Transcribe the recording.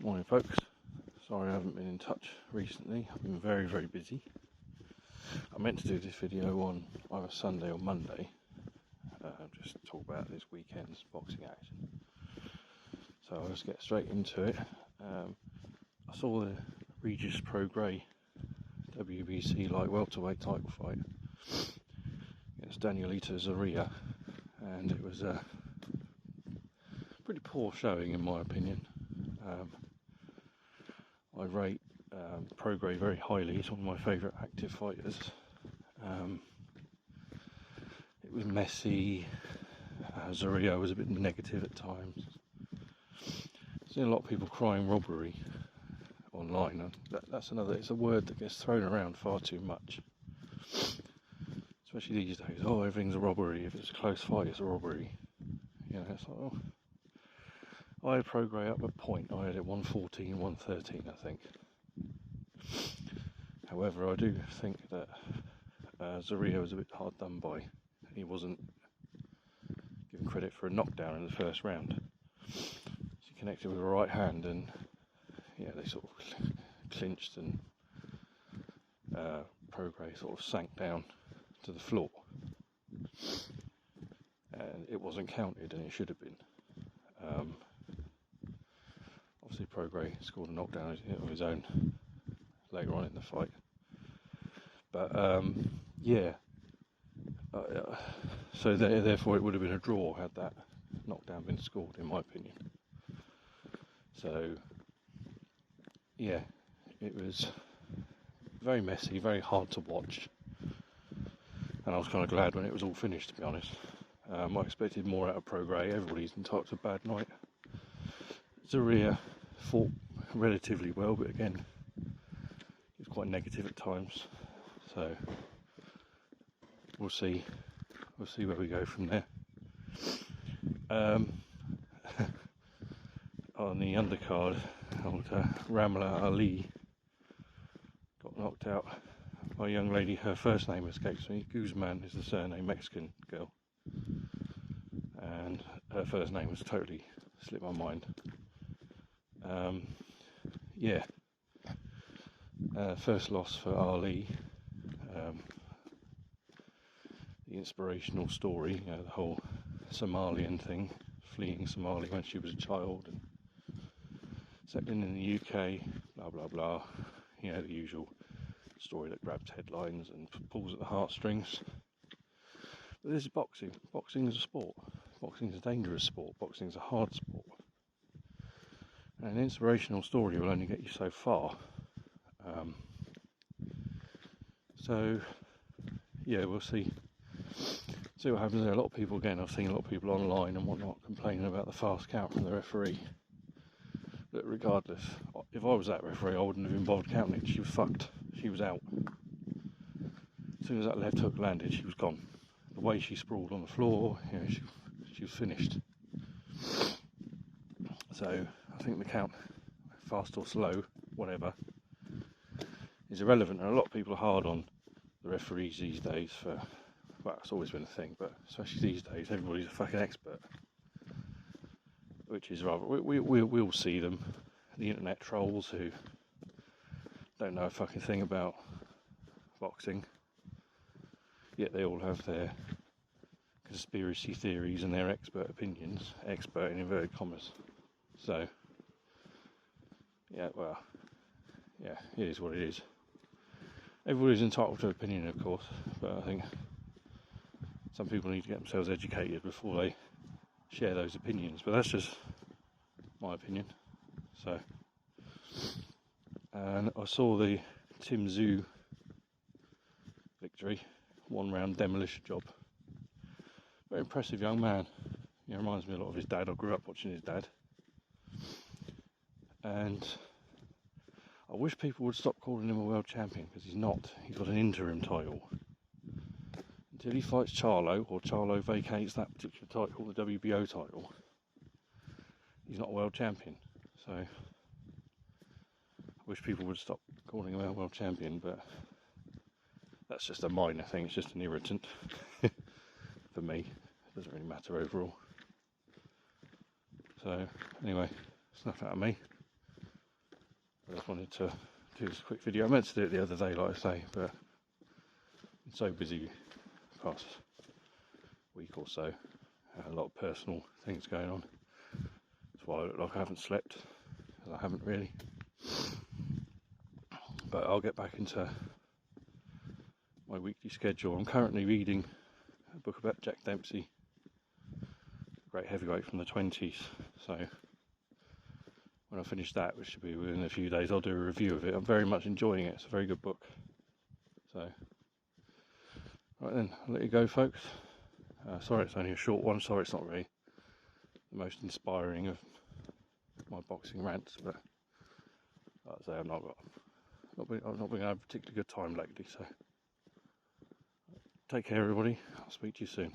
Morning folks, sorry I haven't been in touch recently. I've been very busy. I meant to do this video on either Sunday or Monday, just talk about this weekend's boxing action. So I'll just get straight into it. I saw the Regis Prograis WBC light welterweight title fight against Danielito Zorrilla, and it was a pretty poor showing in my opinion. I rate Prograis very highly. He's one of my favourite active fighters. It was messy. Zorrilla was a bit negative at times. I've seen a lot of people crying robbery online, and that's another. It's a word that gets thrown around far too much, especially these days. Oh, everything's a robbery. If it's a close fight, it's a robbery. You know, it's like, oh. I had Prograis up a point. I had it 114, 113, I think. However, I do think that Zorrilla was a bit hard done by. He wasn't given credit for a knockdown in the first round. He connected with a right hand, and yeah, they sort of clinched, and Prograis sort of sank down to the floor, and it wasn't counted, and it should have been. Obviously, Prograis scored a knockdown of his own later on in the fight, but so therefore it would have been a draw had that knockdown been scored, in my opinion. So yeah, it was very messy, very hard to watch, and I was kind of glad when it was all finished, to be honest. I expected more out of Prograis. Everybody's entitled to a bad night. Zorrilla fought relatively well, but again, he was quite negative at times. So we'll see where we go from there. On the undercard, old Ramla Ali got knocked out by a young lady. Her first name escapes me. Guzman is the surname, Mexican girl, and her first name has totally slipped my mind. First loss for Ali. The inspirational story, you know, the whole Somalian thing, fleeing Somalia when she was a child, and settling in the UK, blah blah blah. You know, the usual story that grabs headlines and pulls at the heartstrings. But this is boxing. Boxing is a sport. Boxing is a dangerous sport. Boxing is a hard sport. And an inspirational story will only get you so far. So yeah, we'll see what happens there. A lot of people, again, I've seen a lot of people online and whatnot complaining about the fast count from the referee. But regardless, if I was that referee, I wouldn't have been bothered counting it. She was fucked. She was out. As soon as that left hook landed, she was gone. The way she sprawled on the floor, you know, she was finished. So I think the count, fast or slow, whatever, is irrelevant. And a lot of people are hard on the referees these days for, well, it's always been a thing, but especially these days, everybody's a fucking expert. Which is rather, we'll see them, the internet trolls who don't know a fucking thing about boxing, yet they all have their conspiracy theories and their expert opinions, expert in inverted commas. So, it is what it is. Everybody's entitled to an opinion, of course, but I think some people need to get themselves educated before they share those opinions, but that's just my opinion. So, and I saw the Tim Tszyu victory, 1 round demolition job. Very impressive young man. He reminds me a lot of his dad. I grew up watching his dad. And I wish people would stop calling him a world champion, because he's not. He's got an interim title. Until he fights Charlo, or Charlo vacates that particular title, the WBO title, he's not a world champion. So I wish people would stop calling him a world champion, but that's just a minor thing. It's just an irritant for me. It doesn't really matter overall. So anyway, it's enough out of me. I just wanted to do this quick video. I meant to do it the other day, like I say, but I'm so busy the past week or so. A lot of personal things going on. That's why I look like I haven't slept, because I haven't really. But I'll get back into my weekly schedule. I'm currently reading a book about Jack Dempsey, a great heavyweight from the 20s. So when I finish that, which should be within a few days, I'll do a review of it. I'm very much enjoying it. It's a very good book. So, right then, I'll let you go, folks. Sorry it's only a short one. Sorry it's not really the most inspiring of my boxing rants, but like I say, I've not been having a particularly good time lately. So, take care, everybody. I'll speak to you soon.